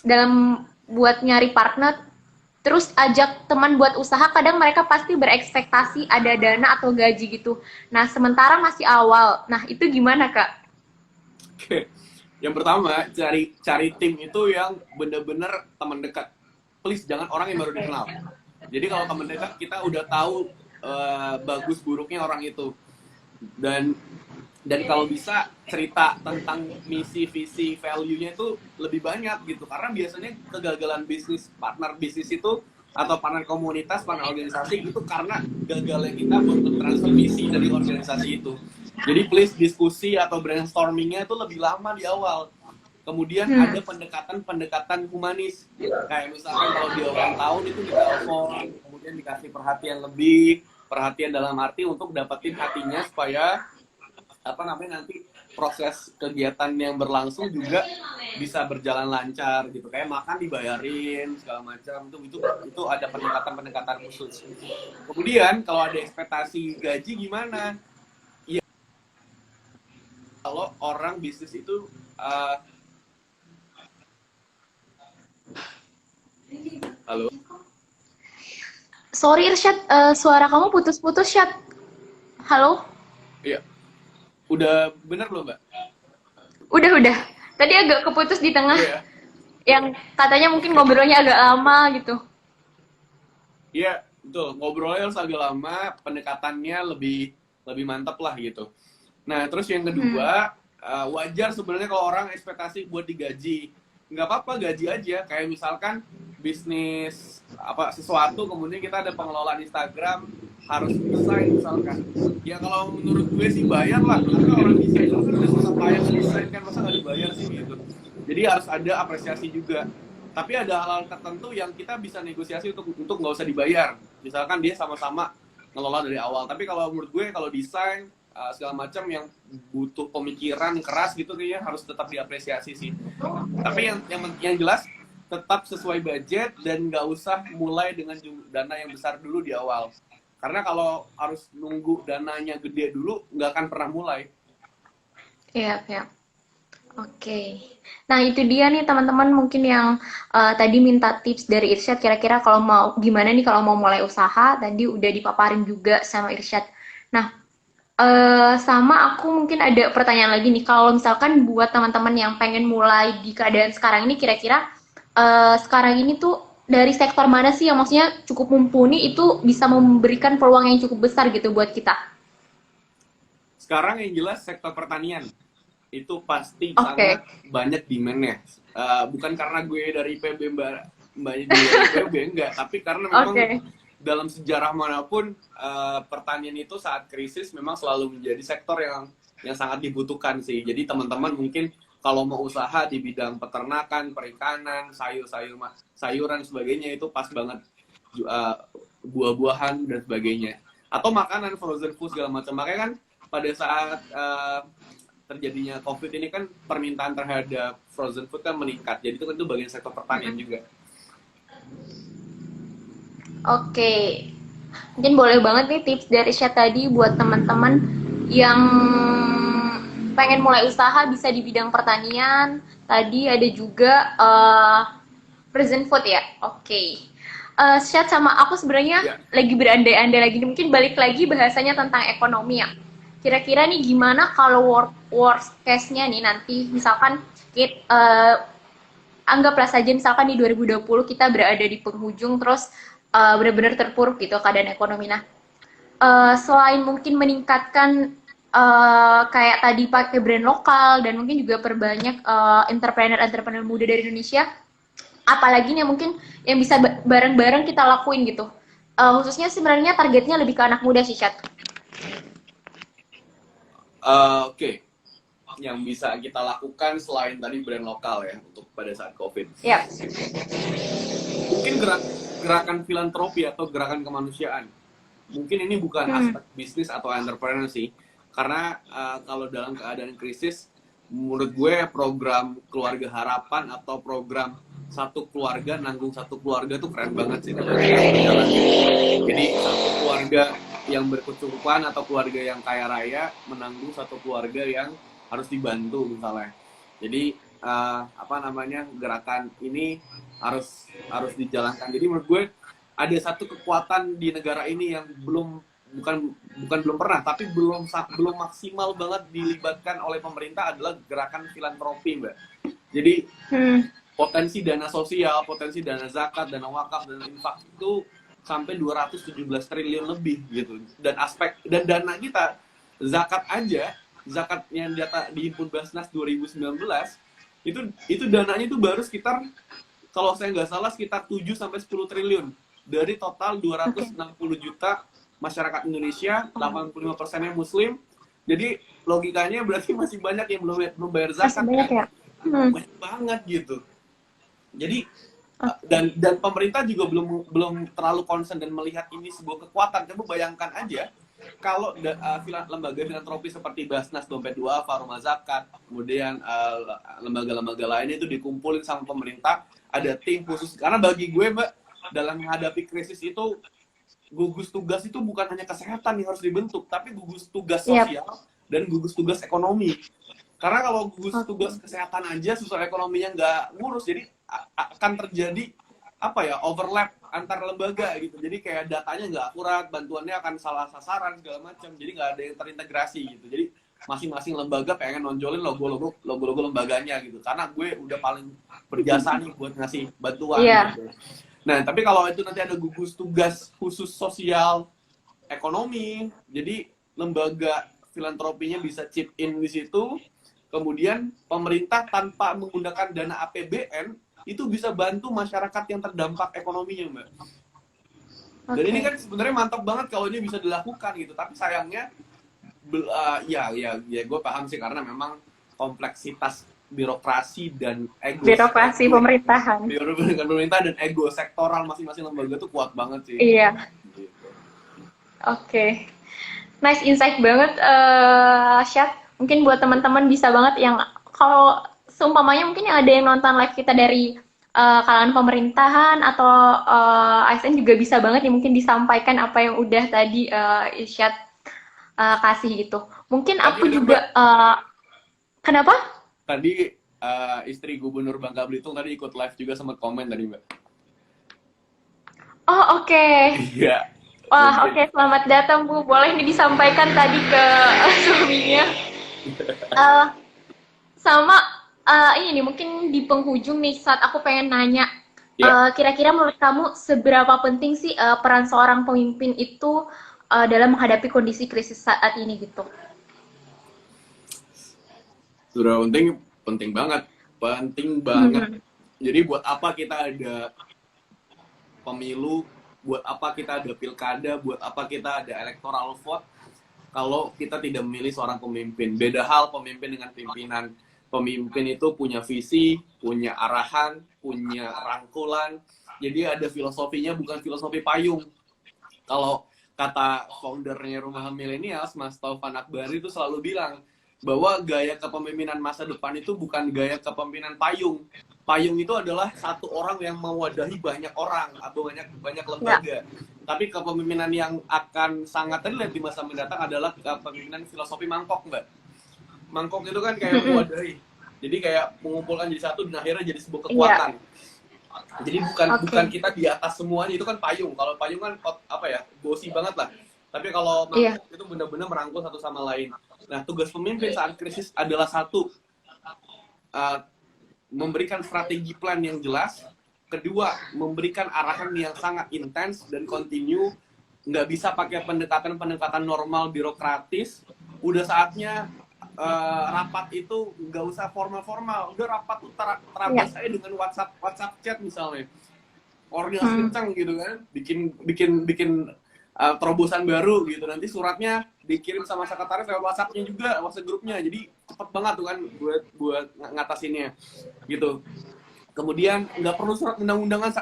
dalam buat nyari partner, terus ajak teman buat usaha, kadang mereka pasti berekspektasi ada dana atau gaji gitu. Nah, sementara masih awal. Nah, itu gimana, Kak? Oke. Yang pertama, cari tim itu yang bener-bener teman dekat. please jangan orang yang baru dikenal. Jadi kalau teman dekat kita udah tahu bagus buruknya orang itu, dan kalau bisa cerita tentang misi, visi, value-nya itu lebih banyak gitu, karena biasanya kegagalan partner bisnis itu atau partner komunitas, partner organisasi itu karena gagalnya kita buat transfer misi dari organisasi itu. Jadi please diskusi atau brainstorming-nya itu lebih lama di awal. Kemudian ada pendekatan humanis, kayak misalkan kalau di awal tahun itu ditelepon, kemudian dikasih perhatian lebih, perhatian dalam arti untuk dapetin hatinya supaya nanti proses kegiatan yang berlangsung juga bisa berjalan lancar gitu, kayak makan dibayarin segala macam, itu ada pendekatan khusus. Kemudian kalau ada ekspektasi gaji gimana? Ya, kalau orang bisnis itu halo. Sorry Irsyad, suara kamu putus-putus, Syad. Halo? Iya. Udah bener belum, Mbak? Udah. Tadi agak keputus di tengah. Iya. Yang katanya mungkin ngobrolnya agak lama gitu. Iya, betul. Ngobrolnya harus agak lama, pendekatannya lebih mantap lah gitu. Nah, terus yang kedua, wajar sebenarnya kalau orang ekspektasi buat digaji. Nggak apa-apa, gaji aja. Kayak misalkan bisnis sesuatu, kemudian kita ada pengelolaan Instagram, harus desain misalkan. Ya kalau menurut gue sih bayar lah, karena orang desain itu kan udah susah payah desain kan, masa nggak dibayar sih gitu. Jadi harus ada apresiasi juga. Tapi ada hal-hal tertentu yang kita bisa negosiasi untuk nggak usah dibayar. Misalkan dia sama-sama ngelola dari awal. Tapi kalau menurut gue, kalau desain segala macam yang butuh pemikiran keras gitu, kayaknya harus tetap diapresiasi sih. Tapi yang jelas tetap sesuai budget dan nggak usah mulai dengan dana yang besar dulu di awal. Karena kalau harus nunggu dananya gede dulu, nggak akan pernah mulai. Iya. Oke. Nah, itu dia nih teman-teman mungkin yang tadi minta tips dari Irsyad, kira-kira kalau mau gimana nih kalau mau mulai usaha, tadi udah dipaparin juga sama Irsyad. Nah, sama aku mungkin ada pertanyaan lagi nih, kalau misalkan buat teman-teman yang pengen mulai di keadaan sekarang ini, kira-kira sekarang ini tuh dari sektor mana sih yang maksudnya cukup mumpuni itu bisa memberikan peluang yang cukup besar gitu buat kita? Sekarang yang jelas sektor pertanian itu pasti sangat banyak demand-nya. Bukan karena gue dari IPB mbaknya dari IPB enggak, tapi karena memang dalam sejarah manapun pertanian itu saat krisis memang selalu menjadi sektor yang sangat dibutuhkan sih. Jadi teman-teman mungkin kalau mau usaha di bidang peternakan, perikanan, sayuran sebagainya itu pas banget, buah-buahan dan sebagainya. Atau makanan, frozen food segala macam. Makanya kan pada saat terjadinya COVID ini kan permintaan terhadap frozen food kan meningkat. Jadi itu bagian sektor pertanian juga. Oke. Mungkin boleh banget nih tips dari Syed tadi buat teman-teman yang pengen mulai usaha bisa di bidang pertanian. Tadi ada juga frozen food ya. Oke. Syed sama aku sebenarnya lagi berandai-andai lagi. Mungkin balik lagi bahasanya tentang ekonomi ya. Kira-kira nih gimana kalau worst case-nya nih nanti misalkan anggaplah saja misalkan di 2020 kita berada di penghujung terus benar-benar terpuruk gitu keadaan ekonomi. Nah, selain mungkin meningkatkan kayak tadi pakai brand lokal dan mungkin juga perbanyak entrepreneur muda dari Indonesia, apalagi nih mungkin yang bisa bareng-bareng kita lakuin gitu. Khususnya sebenarnya targetnya lebih ke anak muda sih, Chat. Oke. Yang bisa kita lakukan selain tadi brand lokal ya untuk pada saat COVID. Iya. Mungkin gerakan filantropi atau gerakan kemanusiaan. Mungkin ini bukan aspek bisnis atau entrepreneur sih. Karena kalau dalam keadaan krisis, menurut gue program keluarga harapan atau program satu keluarga nanggung satu keluarga tuh keren banget sih. Jadi satu keluarga yang berkecukupan atau keluarga yang kaya raya menanggung satu keluarga yang harus dibantu misalnya. Jadi gerakan ini harus dijalankan. Jadi menurut gue ada satu kekuatan di negara ini yang bukan belum pernah, tapi belum maksimal banget dilibatkan oleh pemerintah adalah gerakan filantropi, Mbak. Jadi potensi dana sosial, potensi dana zakat, dana wakaf, dana infak itu sampai 217 triliun lebih gitu. Dan dana kita zakat aja, zakat yang data dihimpun Basnas 2019 itu dananya itu baru sekitar, kalau saya nggak salah, sekitar 7 sampai 10 triliun dari total 260 juta masyarakat Indonesia, 85%-nya Muslim. Jadi logikanya berarti masih banyak yang belum bayar zakat. Masih banyak ya? Banyak banget gitu. Jadi dan pemerintah juga belum terlalu concern dan melihat ini sebuah kekuatan. Coba bayangkan aja kalau lembaga filantropi seperti Basnas, Dompet Duafa, Rumah Zakat, kemudian lembaga-lembaga lainnya itu dikumpulin sama pemerintah, ada tim khusus. Karena bagi gue, Mbak, dalam menghadapi krisis itu gugus tugas itu bukan hanya kesehatan yang harus dibentuk, tapi gugus tugas sosial dan gugus tugas ekonomi. Karena kalau gugus tugas kesehatan aja, sosial ekonominya nggak ngurus, jadi akan terjadi overlap antar lembaga gitu. Jadi kayak datanya nggak akurat, bantuannya akan salah sasaran segala macam. Jadi nggak ada yang terintegrasi gitu. Jadi masing-masing lembaga pengen nonjolin logo-logo lembaganya gitu. Karena gue udah paling berjasa nih buat ngasih bantuan gitu. Nah, tapi kalau itu nanti ada gugus tugas khusus sosial ekonomi, jadi lembaga filantropinya bisa chip in di situ, kemudian pemerintah tanpa menggunakan dana APBN itu bisa bantu masyarakat yang terdampak ekonominya, Mbak. Dan ini kan sebenarnya mantap banget kalau ini bisa dilakukan gitu, tapi sayangnya ya gue paham sih, karena memang kompleksitas birokrasi dan ego pemerintahan. Pemerintah dan ego sektoral masing-masing lembaga tuh kuat banget sih. Iya. Gitu. Oke. Nice insight banget, Syad. Mungkin buat teman-teman bisa banget yang kalau seumpamanya mungkin yang ada yang nonton live kita dari kalangan pemerintahan atau ASN juga bisa banget ya mungkin disampaikan apa yang udah tadi Syad kasih gitu. Mungkin aku juga kenapa? Tadi istri Gubernur Bangka Belitung tadi ikut live juga, sempat komen tadi, Mbak. Oh, oke. Iya. Wah, oke. Selamat datang, Bu. Boleh nih disampaikan tadi ke suaminya. Sama ini nih, mungkin di penghujung nih saat aku pengen nanya, kira-kira menurut kamu seberapa penting sih peran seorang pemimpin itu dalam menghadapi kondisi krisis saat ini gitu? Sudah penting banget. Jadi buat apa kita ada pemilu, buat apa kita ada pilkada, buat apa kita ada electoral vote kalau kita tidak memilih seorang pemimpin. Beda hal pemimpin dengan pimpinan. Pemimpin itu punya visi, punya arahan, punya rangkulan. Jadi ada filosofinya, bukan filosofi payung. Kalau kata foundernya Rumah Millennials, Mas Taufan Akbari itu selalu bilang bahwa gaya kepemimpinan masa depan itu bukan gaya kepemimpinan payung. Payung itu adalah satu orang yang mewadahi banyak orang atau banyak lembaga. Tapi kepemimpinan yang akan sangat terlihat di masa mendatang adalah kepemimpinan filosofi mangkok, Mbak. Mangkok itu kan kayak mewadahi. Jadi kayak mengumpulkan jadi satu dan akhirnya jadi sebuah kekuatan. Jadi bukan kita di atas semuanya, itu kan payung. Kalau payung kan bosi banget lah. Tapi kalau mangkok itu benar-benar merangkul satu sama lain. Nah, tugas pemimpin saat krisis adalah satu, memberikan strategi plan yang jelas. Kedua, memberikan arahan yang sangat intens dan kontinu. Nggak bisa pakai pendekatan normal birokratis. Udah saatnya rapat itu nggak usah formal. Udah rapat terabas aja dengan WhatsApp chat misalnya. Koordinasi kencang gitu kan. Bikin terobosan baru gitu, nanti suratnya dikirim sama sekretaris lewat WhatsApp-nya juga, WhatsApp grupnya, jadi cepet banget tuh kan buat ngatasinnya gitu. Kemudian nggak perlu surat undangan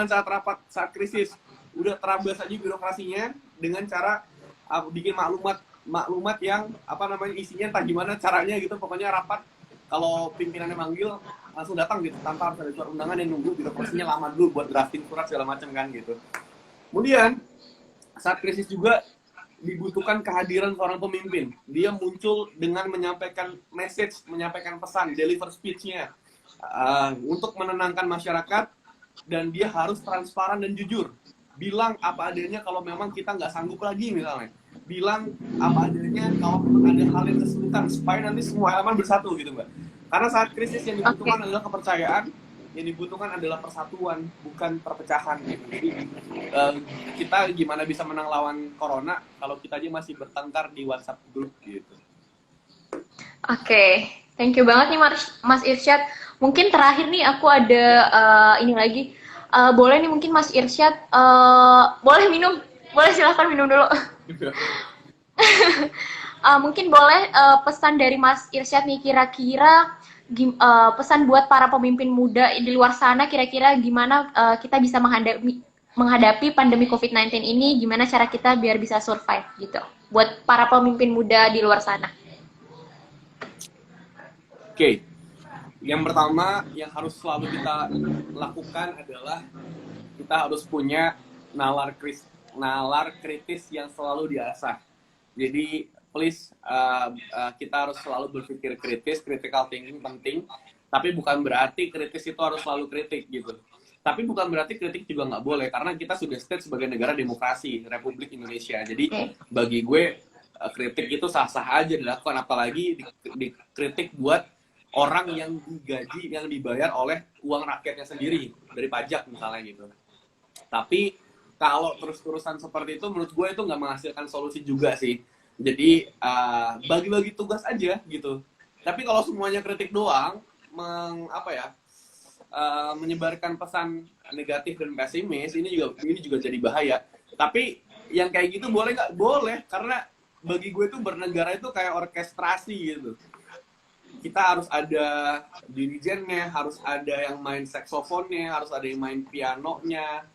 saat rapat, saat krisis, udah terabas aja birokrasinya dengan cara bikin maklumat yang isinya entah gimana caranya gitu. Pokoknya rapat kalau pimpinannya manggil langsung datang gitu, tanpa harus ada surat undangan yang nunggu birokrasinya lama dulu buat drafting surat segala macam kan gitu. Kemudian saat krisis juga dibutuhkan kehadiran seorang pemimpin. Dia muncul dengan menyampaikan message, menyampaikan pesan, deliver speech-nya untuk menenangkan masyarakat, dan dia harus transparan dan jujur. Bilang apa adanya kalau memang kita nggak sanggup lagi misalnya. Bilang apa adanya kalau memang ada hal yang kesulitan, supaya nanti semua elemen bersatu gitu, Mbak. Karena saat krisis yang dibutuhkan Oke. adalah kepercayaan, yang dibutuhkan adalah persatuan, bukan perpecahan gitu. Jadi kita gimana bisa menang lawan corona kalau kita aja masih bertengkar di WhatsApp group gitu. Oke, thank you banget nih Mas Irsyad. Mungkin terakhir nih aku ada ini lagi. Boleh nih mungkin Mas Irsyad, boleh minum? Boleh silahkan minum dulu. Mungkin boleh pesan dari Mas Irsyad nih kira-kira pesan buat para pemimpin muda di luar sana kira-kira gimana kita bisa menghadapi pandemi COVID-19 ini, gimana cara kita biar bisa survive gitu. Buat para pemimpin muda di luar sana. Oke. Yang pertama yang harus selalu kita lakukan adalah kita harus punya nalar kritis yang selalu diasah. Jadi please kita harus selalu berpikir kritis, critical thinking penting. Tapi bukan berarti kritis itu harus selalu kritik gitu. Tapi bukan berarti kritik juga nggak boleh karena kita sudah state sebagai negara demokrasi, Republik Indonesia. Jadi bagi gue kritik itu sah-sah aja dilakukan, apalagi dikritik buat orang yang digaji, yang dibayar oleh uang rakyatnya sendiri dari pajak misalnya gitu. Tapi kalau terus-terusan seperti itu menurut gue itu nggak menghasilkan solusi juga sih. Jadi bagi-bagi tugas aja gitu. Tapi kalau semuanya kritik doang, menyebarkan pesan negatif dan pesimis, ini juga jadi bahaya. Tapi yang kayak gitu boleh nggak? Boleh, karena bagi gue itu bernegara itu kayak orkestrasi gitu. Kita harus ada dirijennya, harus ada yang main saksofonnya, harus ada yang main pianonya,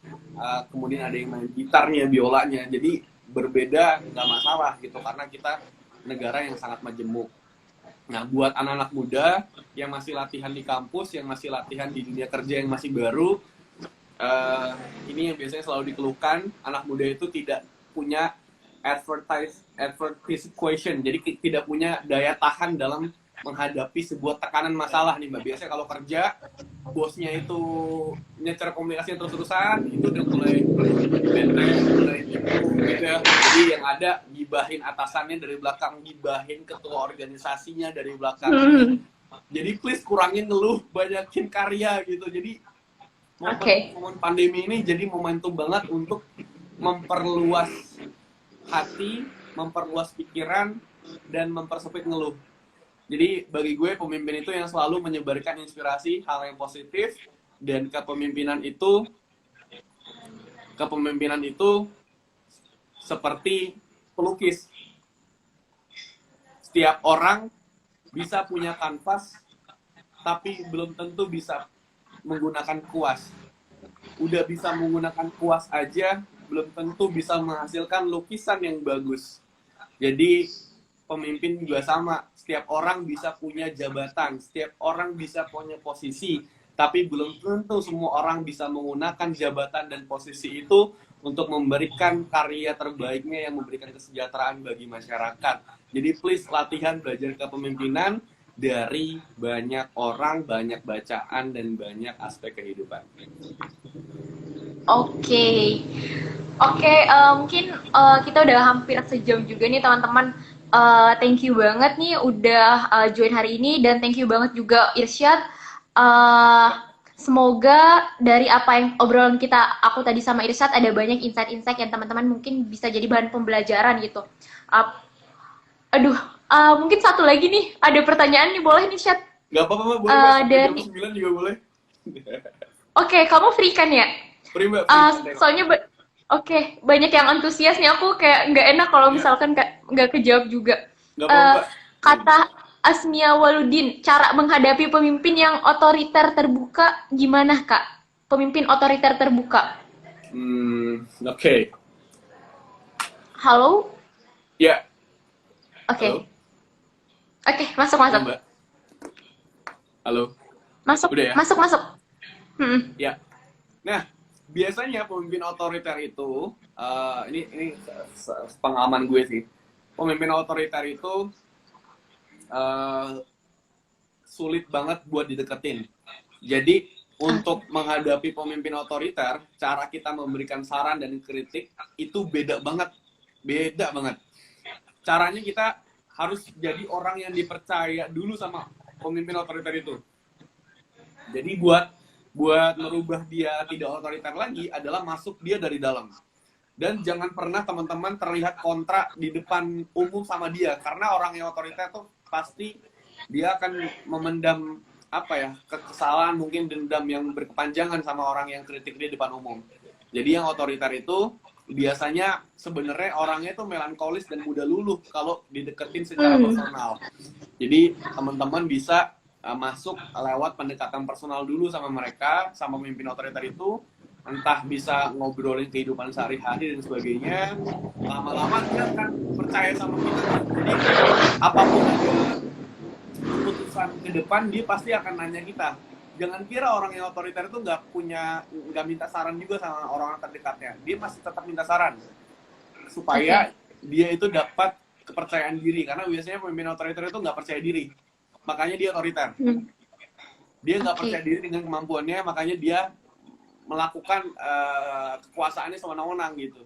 kemudian ada yang main gitarnya, biolanya. Jadi berbeda nggak masalah gitu, karena kita negara yang sangat majemuk. Nah, buat anak-anak muda yang masih latihan di kampus, yang masih latihan di dunia kerja yang masih baru, ini yang biasanya selalu dikeluhkan, anak muda itu tidak punya advertise question, jadi tidak punya daya tahan dalam menghadapi sebuah tekanan masalah nih Mbak. Biasanya kalau kerja, bosnya itu nyecer komunikasi terus-terusan, itu udah mulai benteng, mulai beda. Jadi yang ada gibahin atasannya dari belakang, gibahin ketua organisasinya dari belakang. Jadi please kurangin ngeluh, banyakin karya gitu. Jadi momen pandemi ini jadi momentum banget untuk memperluas hati, memperluas pikiran, dan mempersempit ngeluh. Jadi bagi gue pemimpin itu yang selalu menyebarkan inspirasi, hal yang positif, dan kepemimpinan itu seperti pelukis. Setiap orang bisa punya kanvas, tapi belum tentu bisa menggunakan kuas. Udah bisa menggunakan kuas aja, belum tentu bisa menghasilkan lukisan yang bagus. Jadi pemimpin juga sama, setiap orang bisa punya jabatan, setiap orang bisa punya posisi, tapi belum tentu semua orang bisa menggunakan jabatan dan posisi itu untuk memberikan karya terbaiknya yang memberikan kesejahteraan bagi masyarakat. Jadi please latihan belajar kepemimpinan dari banyak orang, banyak bacaan, dan banyak aspek kehidupan. Oke, mungkin kita udah hampir sejam juga nih teman-teman. Thank you banget nih udah join hari ini, dan thank you banget juga Irsyad. Semoga dari apa yang obrolan aku tadi sama Irsyad ada banyak insight-insight yang teman-teman mungkin bisa jadi bahan pembelajaran gitu. Mungkin satu lagi nih, ada pertanyaan nih, boleh nih Irsyad? Gak apa-apa, boleh. Jam 9 juga boleh. Oke, kamu free kan ya? Free, Mbak. Soalnya banyak yang antusias nih, aku kayak nggak enak kalau misalkan nggak kejawab juga. Kata Asmia Waludin, cara menghadapi pemimpin yang otoriter terbuka gimana Kak? Pemimpin otoriter terbuka. Oke. Halo? Ya. Oke, masuk. Mbak. Halo. Masuk. Udah ya? Masuk. Ya. Nah, biasanya pemimpin otoriter itu, ini pengalaman gue sih. Pemimpin otoriter itu sulit banget buat dideketin. Jadi untuk menghadapi pemimpin otoriter, cara kita memberikan saran dan kritik itu beda banget. Caranya kita harus jadi orang yang dipercaya dulu sama pemimpin otoriter itu. Jadi buat merubah dia tidak otoriter lagi adalah masuk dia dari dalam. Dan jangan pernah teman-teman terlihat kontra di depan umum sama dia, karena orang yang otoriter tuh pasti dia akan memendam kesalahan, mungkin dendam yang berkepanjangan sama orang yang kritik dia di depan umum. Jadi yang otoriter itu biasanya sebenarnya orangnya itu melankolis dan mudah luluh kalau dideketin secara personal. Jadi teman-teman bisa masuk lewat pendekatan personal dulu sama mereka, sama pemimpin otoriter itu, entah bisa ngobrolin kehidupan sehari-hari dan sebagainya. Lama-lama dia akan percaya sama kita. Jadi apapun keputusan ke depan dia pasti akan nanya kita. Jangan kira orang yang otoriter itu nggak minta saran juga sama orang terdekatnya. Dia masih tetap minta saran supaya dia itu dapat kepercayaan diri, karena biasanya pemimpin otoriter itu nggak percaya diri, makanya dia otoriter. Dia nggak percaya diri dengan kemampuannya, makanya dia melakukan kekuasaannya sewenang-wenang gitu.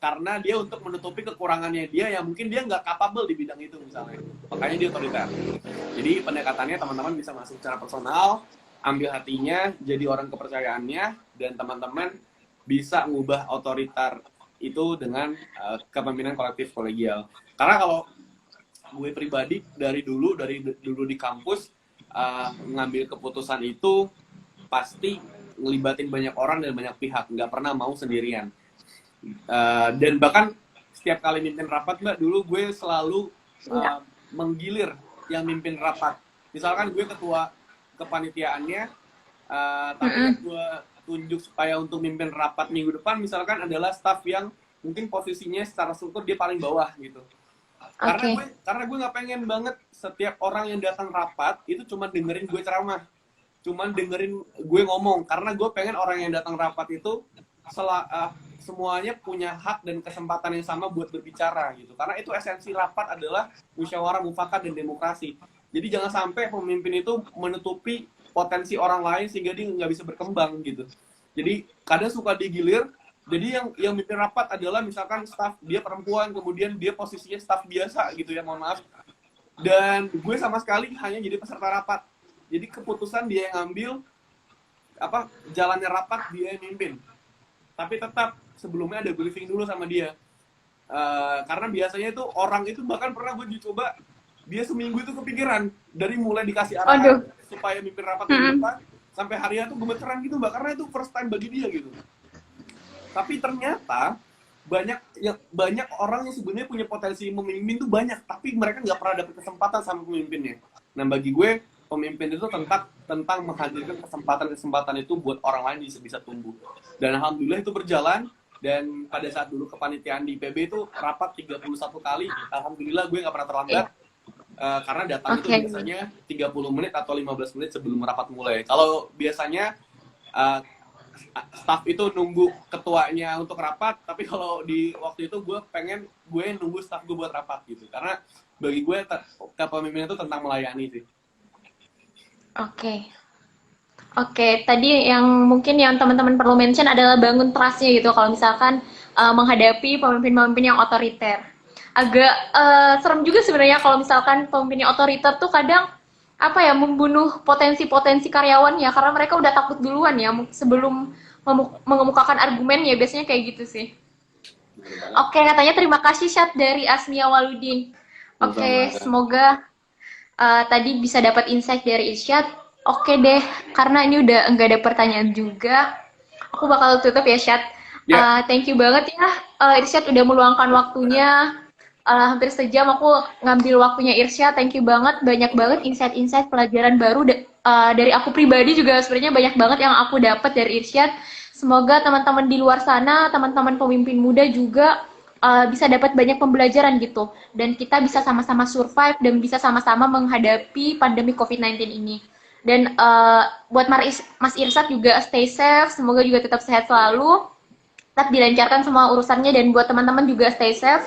Karena dia untuk menutupi kekurangannya dia yang mungkin dia nggak capable di bidang itu misalnya. Makanya dia otoriter. Jadi pendekatannya teman-teman bisa masuk secara personal, ambil hatinya, jadi orang kepercayaannya, dan teman-teman bisa mengubah otoriter itu dengan kepemimpinan kolektif kolegial. Karena kalau gue pribadi dari dulu di kampus ngambil keputusan itu pasti ngelibatin banyak orang dan banyak pihak, nggak pernah mau sendirian. Dan bahkan setiap kali mimpin rapat, Mbak, dulu gue selalu menggilir yang mimpin rapat. Misalkan gue ketua kepanitiaannya, tapi gue tunjuk supaya untuk mimpin rapat minggu depan misalkan adalah staff yang mungkin posisinya secara struktur dia paling bawah gitu. Karena gue nggak pengen banget setiap orang yang datang rapat itu cuma dengerin gue ceramah, cuman dengerin gue ngomong. Karena gue pengen orang yang datang rapat itu semuanya punya hak dan kesempatan yang sama buat berbicara gitu. Karena itu esensi rapat adalah musyawarah mufakat dan demokrasi. Jadi jangan sampai pemimpin itu menutupi potensi orang lain sehingga dia nggak bisa berkembang gitu. Jadi kadang suka digilir. Jadi yang mimpin rapat adalah misalkan staff dia perempuan, kemudian dia posisinya staff biasa gitu ya, mohon maaf. Dan gue sama sekali hanya jadi peserta rapat. Jadi keputusan dia yang ngambil, jalannya rapat dia yang mimpin. Tapi tetap sebelumnya ada briefing dulu sama dia. Karena biasanya itu orang itu bahkan pernah gue coba, dia seminggu itu kepikiran dari mulai dikasih arahan supaya mimpin rapat di depan sampai harinya tuh gemeteran gitu, Mbak, karena itu first time bagi dia gitu. Tapi ternyata banyak orang yang sebenarnya punya potensi memimpin tuh banyak, tapi mereka nggak pernah dapet kesempatan sama pemimpinnya. Nah bagi gue pemimpin itu tentang menghadirkan kesempatan itu buat orang lain bisa tumbuh. Dan alhamdulillah itu berjalan. Dan pada saat dulu kepanitiaan di PB itu rapat 31 kali, alhamdulillah gue nggak pernah terlambat. Karena datang itu biasanya 30 menit atau 15 menit sebelum rapat mulai. Kalau biasanya staff itu nunggu ketuanya untuk rapat, tapi kalau di waktu itu gue nunggu staff gue buat rapat gitu. Karena bagi gue kepemimpinan itu tentang melayani sih. Oke, tadi yang mungkin yang teman-teman perlu mention adalah bangun trust-nya gitu. Kalau misalkan menghadapi pemimpin-pemimpin yang otoriter, agak serem juga sebenarnya kalau misalkan pemimpin yang otoriter tuh kadang membunuh potensi-potensi karyawannya karena mereka udah takut duluan ya sebelum mengemukakan argumen ya, biasanya kayak gitu sih. Oke, katanya terima kasih Syad dari Asmia Waludin. Oke, semoga tadi bisa dapat insight dari Irsyad. Oke deh, karena ini udah enggak ada pertanyaan juga, aku bakal tutup ya Syad. Thank you banget ya Irsyad udah meluangkan waktunya. Hampir sejam aku ngambil waktunya Irsyad. Thank you banget, banyak banget insight-insight pelajaran baru dari aku pribadi juga sebenarnya banyak banget yang aku dapat dari Irsyad. Semoga teman-teman di luar sana, teman-teman pemimpin muda juga bisa dapat banyak pembelajaran gitu, dan kita bisa sama-sama survive dan bisa sama-sama menghadapi pandemi COVID-19 ini. Dan buat Mas Irsyad juga stay safe, semoga juga tetap sehat selalu, tetap dilancarkan semua urusannya, dan buat teman-teman juga stay safe.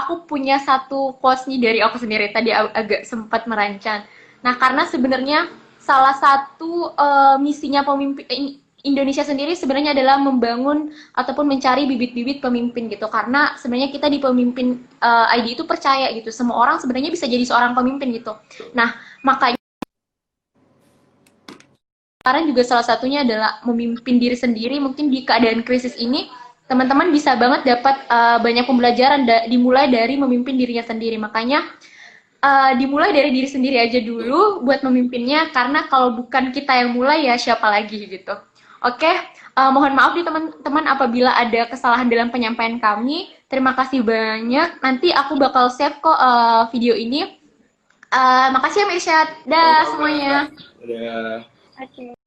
Aku punya satu quotes nih dari aku sendiri, tadi agak sempat merancang. Nah, karena sebenarnya salah satu misinya pemimpin Indonesia sendiri sebenarnya adalah membangun ataupun mencari bibit-bibit pemimpin gitu. Karena sebenarnya kita di pemimpin ID itu percaya gitu. Semua orang sebenarnya bisa jadi seorang pemimpin gitu. Nah, makanya sekarang juga salah satunya adalah memimpin diri sendiri. Mungkin di keadaan krisis ini, teman-teman bisa banget dapat banyak pembelajaran dimulai dari memimpin dirinya sendiri. Makanya dimulai dari diri sendiri aja dulu buat memimpinnya, karena kalau bukan kita yang mulai ya siapa lagi gitu. Oke, mohon maaf nih teman-teman apabila ada kesalahan dalam penyampaian kami. Terima kasih banyak. Nanti aku bakal save kok video ini. Makasih ya Mirsya. Dah semuanya. Udah. Oke.